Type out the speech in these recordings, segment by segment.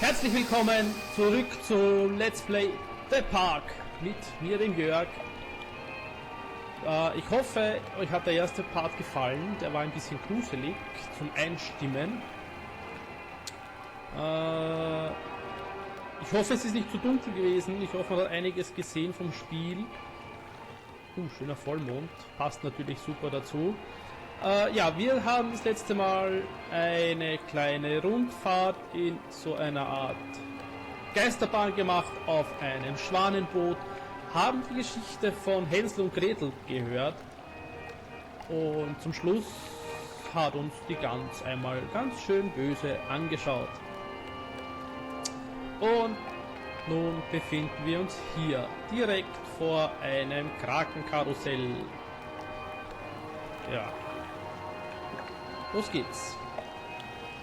Herzlich willkommen zurück zu Let's Play The Park mit mir, dem Jörg. Ich hoffe, euch hat der erste Part gefallen. Der war ein bisschen gruselig zum Einstimmen. Ich hoffe, es ist nicht zu dunkel gewesen. Ich hoffe, man hat einiges gesehen vom Spiel. Schöner Vollmond. Passt natürlich super dazu. Ja, wir haben das letzte Mal eine kleine Rundfahrt in so einer Art Geisterbahn gemacht auf einem Schwanenboot, haben die Geschichte von Hänsel und Gretel gehört und zum Schluss hat uns die Gans einmal ganz schön böse angeschaut. Und nun befinden wir uns hier direkt vor einem Krakenkarussell. Ja. Los geht's.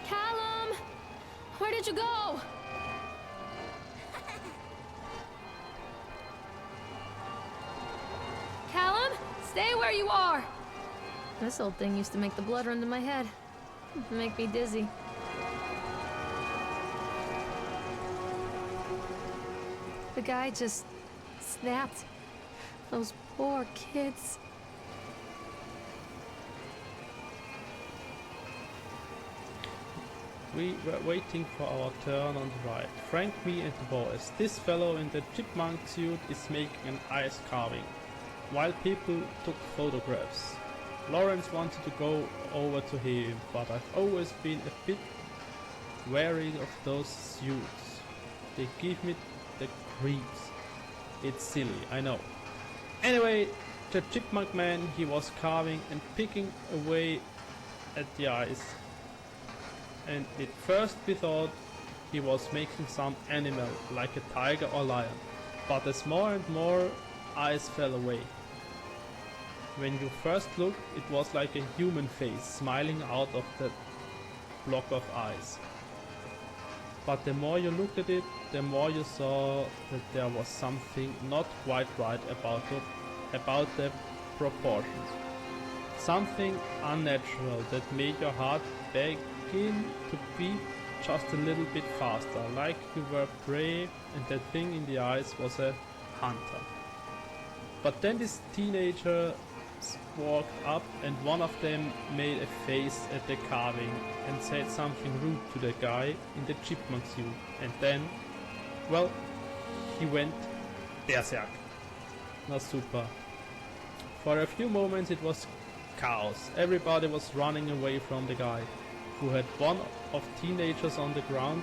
Callum! Where did you go? Callum, stay where you are! This old thing used to make the blood run to my head. Make me dizzy. The guy just snapped. Those poor kids. We were waiting for our turn on the right. Frank, me and the boys. This fellow in the chipmunk suit is making an ice carving, while people took photographs. Lawrence wanted to go over to him, but I've always been a bit wary of those suits. They give me the creeps. It's silly, I know. Anyway, the chipmunk man, he was carving and picking away at the ice. And at first we thought he was making some animal, like a tiger or lion, but as more and more ice fell away. When you first looked, it was like a human face smiling out of the block of ice. But the more you looked at it, the more you saw that there was something not quite right about the proportions. Something unnatural that made your heart begin to beat just a little bit faster, like you were prey and that thing in the eyes was a hunter. But then these teenagers walked up and one of them made a face at the carving and said something rude to the guy in the chipmunk suit, and then, well, he went berserk. Na super. For a few moments it was chaos. Everybody was running away from the guy, who had one of teenagers on the ground,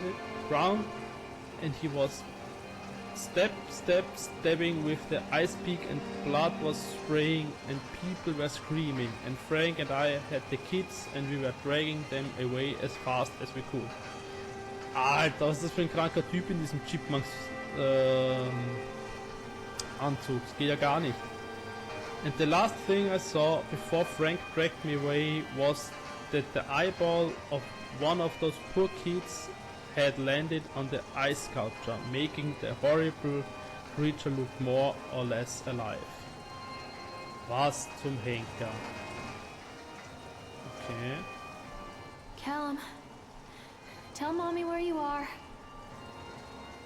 and he was stabbing with the ice pick, and blood was spraying and people were screaming, and Frank and I had the kids and we were dragging them away as fast as we could. Alter, was ist das für ein kranker Typ in diesem Chipmunks Anzug? Das geht ja gar nicht. And the last thing I saw before Frank dragged me away was that the eyeball of one of those poor kids had landed on the ice sculpture, making the horrible creature look more or less alive. Was zum Henker? Okay. Callum, tell Mommy where you are.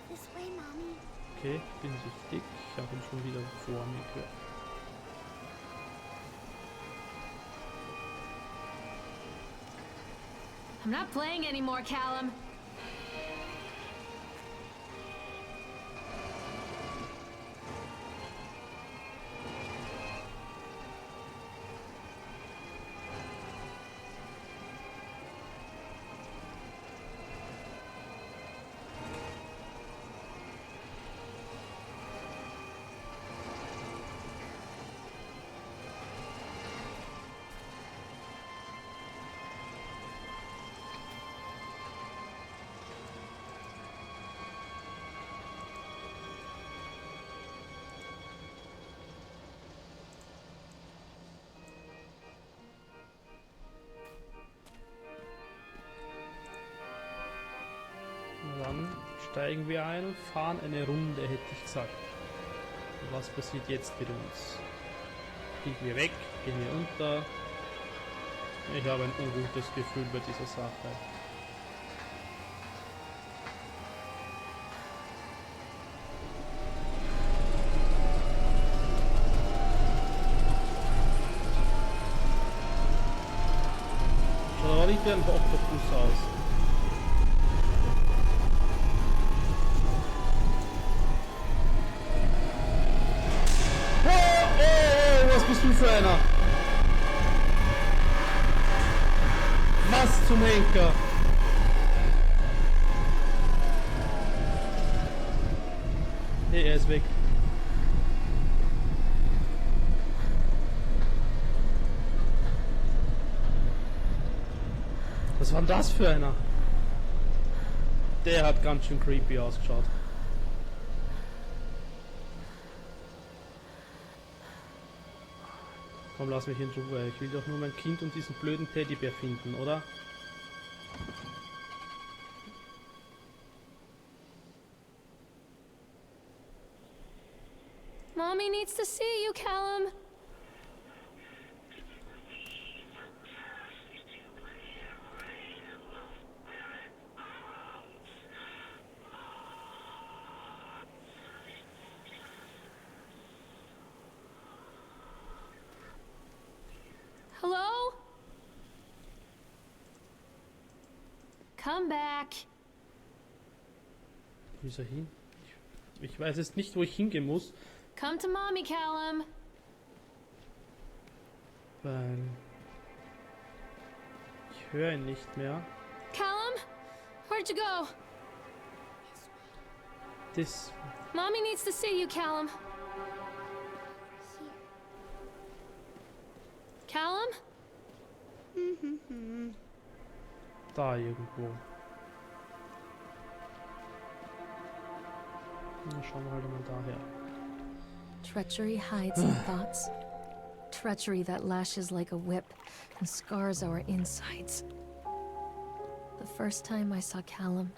This way, Mommy. Okay, ich bin richtig. Ich habe ihn schon wieder vor mir gehört. I'm not playing anymore, Callum. Dann steigen wir ein und fahren eine Runde, hätte ich gesagt. Und was passiert jetzt mit uns? Fliegen wir weg? Gehen wir unter? Ich habe ein ungutes Gefühl bei dieser Sache. wie ein Oktopus aus. Oh, was bist du für einer? Was zum Henker? Hey, er ist weg. Was war denn das für einer? Der hat ganz schön creepy ausgeschaut. Komm, lass mich in Ruhe. Ich will doch nur mein Kind und diesen blöden Teddybär finden, oder? Mommy needs to see you, Callum. Hello? Come back. Wo ist er hin? Ich weiß jetzt nicht, wo ich hingehen muss. Come to mommy, Callum. Weil ich höre ihn nicht mehr. Callum? Where'd you go? Das. Mommy needs to see you, Callum. Callum? Da irgendwo. Na, schauen wir halt mal daher. Treachery hides in thoughts. Treachery that lashes like a whip and scars our insides. The first time I saw Callum,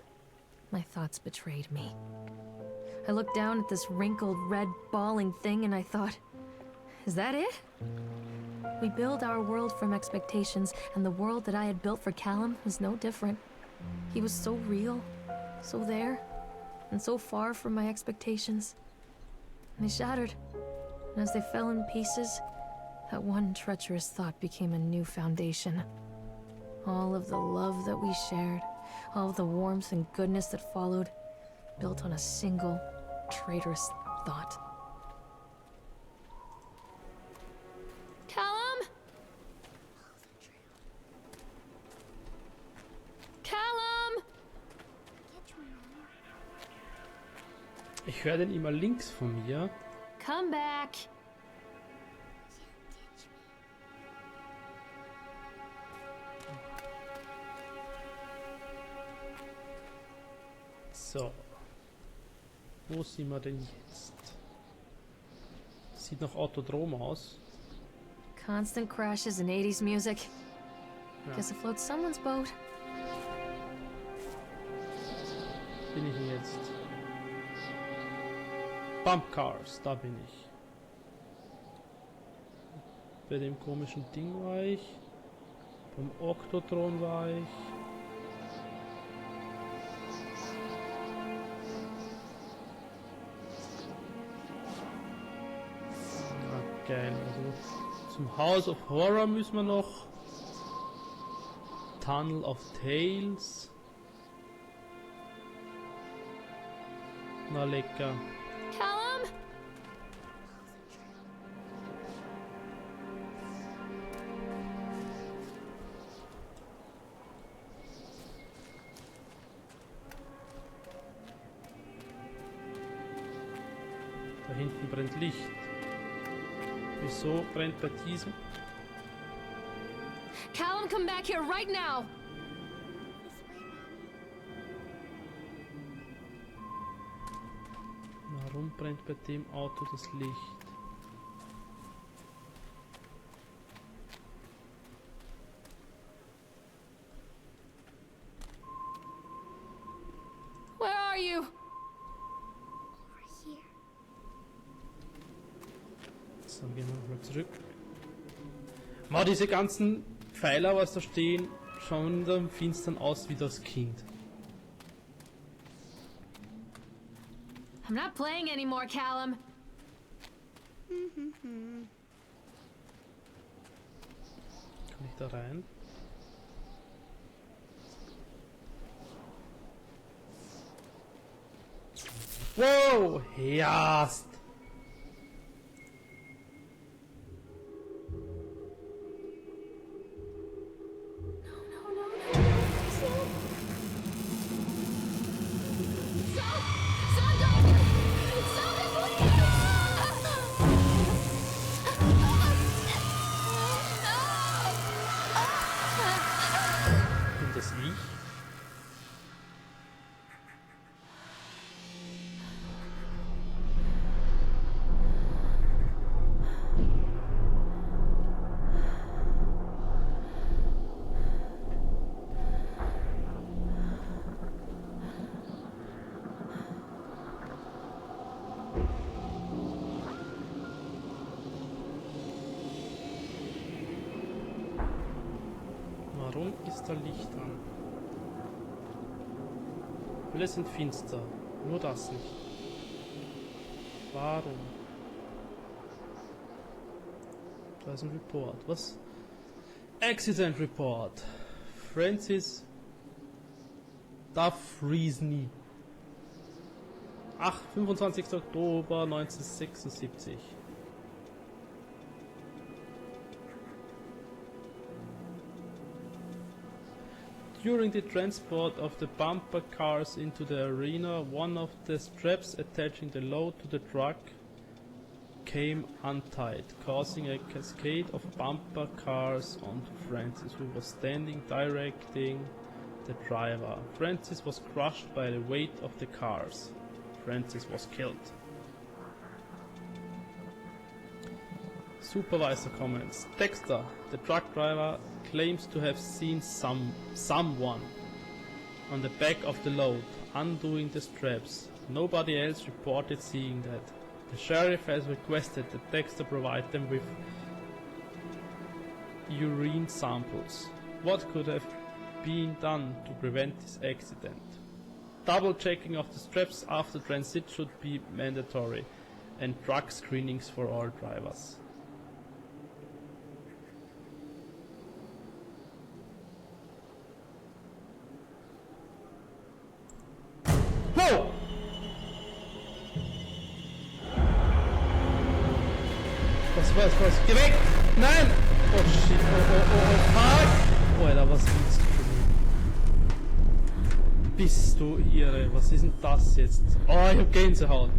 my thoughts betrayed me. I looked down at this wrinkled, red, bawling thing and I thought, is that it? We build our world from expectations, and the world that I had built for Callum was no different. He was so real, so there, and so far from my expectations. They shattered, and as they fell in pieces, that one treacherous thought became a new foundation. All of the love that we shared, all of the warmth and goodness that followed, built on a single, traitorous thought. Callum? Callum? Ich höre den immer links von mir. Come back. So. Wo sind wir denn jetzt? Sieht nach Autodrom aus. Constant crashes and 80s music. Ja. Guess it floats someone's boat. Bin ich denn jetzt? Bump Cars, da bin ich. Bei dem komischen Ding war ich. Beim Oktodrom war ich. Ah, geil, also zum House of Horror müssen wir noch. Tunnel of Tales. Na lecker. Callum? Da hinten brennt Licht. Wieso brennt bei diesem? Callum, come back here right now! Warum brennt bei dem Auto das Licht? Where are you? Over here. So, gehen wir nochmal zurück. Diese ganzen Pfeiler, was da stehen, schauen dann finstern aus wie das Kind. I'm not playing anymore, Callum. Kann ich da rein? Wow, Jast. Und das ich? Warum ist da Licht an? Alle sind finster, nur das nicht. Warum? Da ist ein Report. Was? Accident Report. Francis Dufresne. 25. Oktober 1976. During the transport of the bumper cars into the arena, one of the straps attaching the load to the truck came untied, causing a cascade of bumper cars onto Francis, who was standing directing the driver. Francis was crushed by the weight of the cars. Francis was killed. Supervisor comments. Dexter, the truck driver, claims to have seen someone on the back of the load, undoing the straps. Nobody else reported seeing that. The sheriff has requested that Dexter provide them with urine samples. What could have been done to prevent this accident? Double checking of the straps after transit should be mandatory, and drug screenings for all drivers. Wow! Was? Geh weg! Nein! Oh shit, oh, fuck! Oh, Alter, was willst du von mir? Bist du irre? Was ist denn das jetzt? Oh, ich hab Gänsehaut.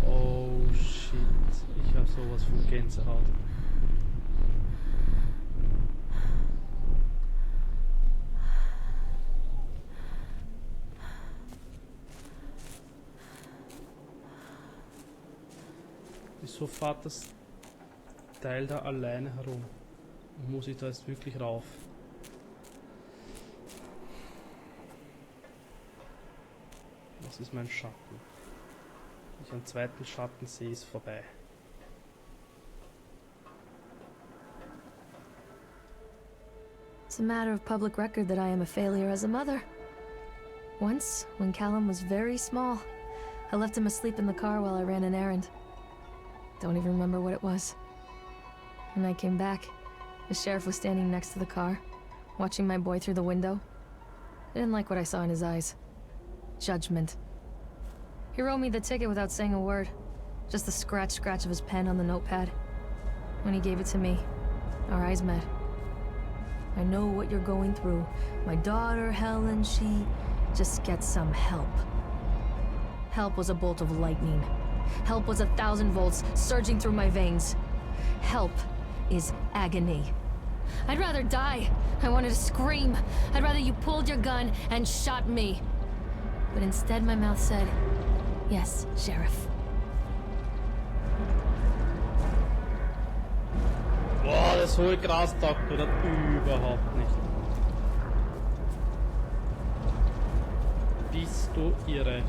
Oh shit, ich hab sowas von Gänsehaut. Wieso fährt das Teil da alleine herum? Muss ich da jetzt wirklich rauf? Das ist mein Schatten. Wenn ich einen zweiten Schatten sehe, ist vorbei. It's a matter of public record that I am a failure as a mother. Once, when Callum was very small, I left him asleep in the car while I ran an errand. Don't even remember what it was. When I came back, the sheriff was standing next to the car, watching my boy through the window. I didn't like what I saw in his eyes. Judgment. He wrote me the ticket without saying a word. Just the scratch of his pen on the notepad. When he gave it to me, our eyes met. I know what you're going through. My daughter, Helen, she just gets some help. Help was a bolt of lightning. Help was 1,000 volts surging through my veins. Help is agony. I'd rather die. I wanted to scream. I'd rather you pulled your gun and shot me. But instead my mouth said, yes, Sheriff. Boah, das hohe Gras taugt mir das überhaupt nicht. Bist du irre?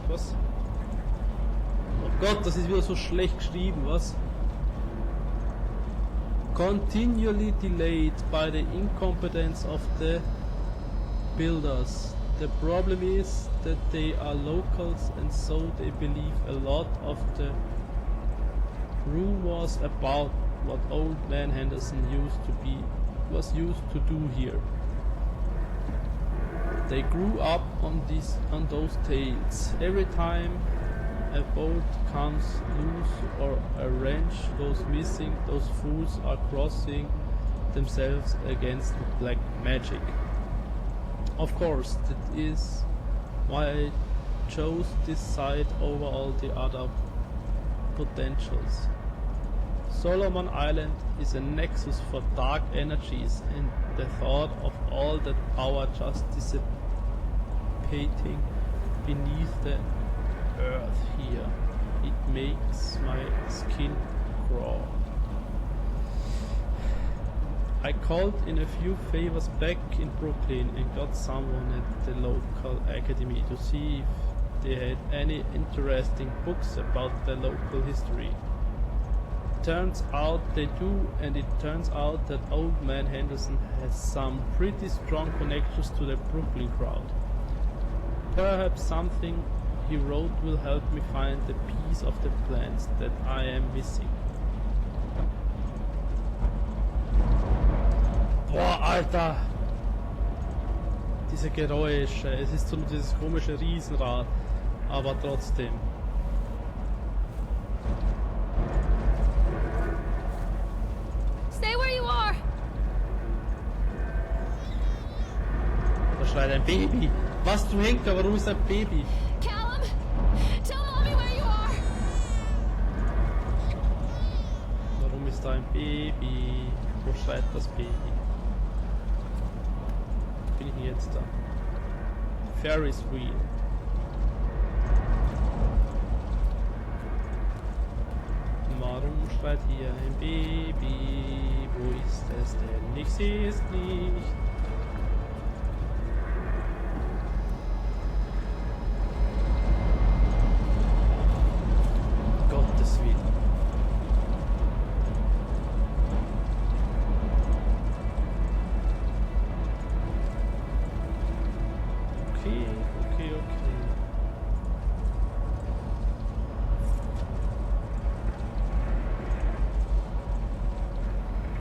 Was? Oh Gott, das ist wieder so schlecht geschrieben, was? Continually delayed by the incompetence of the builders. The problem is that they are locals and so they believe a lot of the rumors about what old man Henderson was used to do here. They grew up on those tales. Every time a boat comes loose or a wrench goes missing, those fools are crossing themselves against black magic. Of course, that is why I chose this site over all the other potentials. Solomon Island is a nexus for dark energies, and the thought of all that power just dissipating beneath the earth here, it makes my skin crawl. I called in a few favors back in Brooklyn and got someone at the local academy to see if they had any interesting books about the local history. Turns out they do, and it turns out that old man Henderson has some pretty strong connections to the Brooklyn crowd. Perhaps something he wrote will help me find the piece of the plans that I am missing. Boah, Alter! Diese Geräusche, es ist so dieses komische Riesenrad, aber trotzdem. Stay where you are! Da schreit ein Baby! Was zum Henker, warum ist ein Baby? Callum! Tell mommy where you are! Warum ist da ein Baby? Wo schreit das Baby? Bin ich jetzt da? Ferris Wheel. Warum schreit hier ein Baby? Wo ist es denn? Ich sehe es nicht. Gottes Willen. Okay.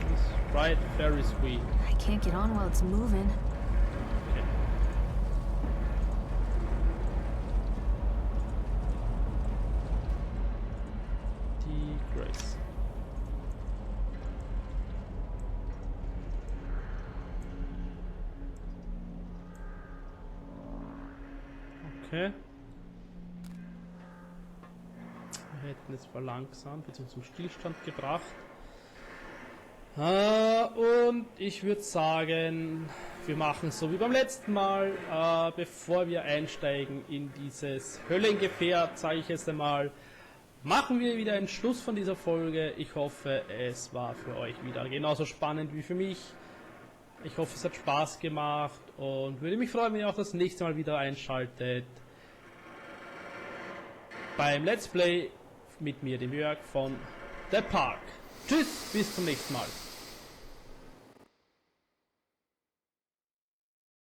Let's ride Ferris wheel. I can't get on while it's moving. Okay. Die Grace. Okay. Wir hätten es verlangsamt bzw. zum Stillstand gebracht. Und ich würde sagen, wir machen es so wie beim letzten Mal. Bevor wir einsteigen in dieses Höllengefährt, sage ich jetzt einmal, machen wir wieder einen Schluss von dieser Folge. Ich hoffe, es war für euch wieder genauso spannend wie für mich. Ich hoffe, es hat Spaß gemacht und würde mich freuen, wenn ihr auch das nächste Mal wieder einschaltet beim Let's Play mit mir, dem Jörg von The Park. Tschüss, bis zum nächsten Mal.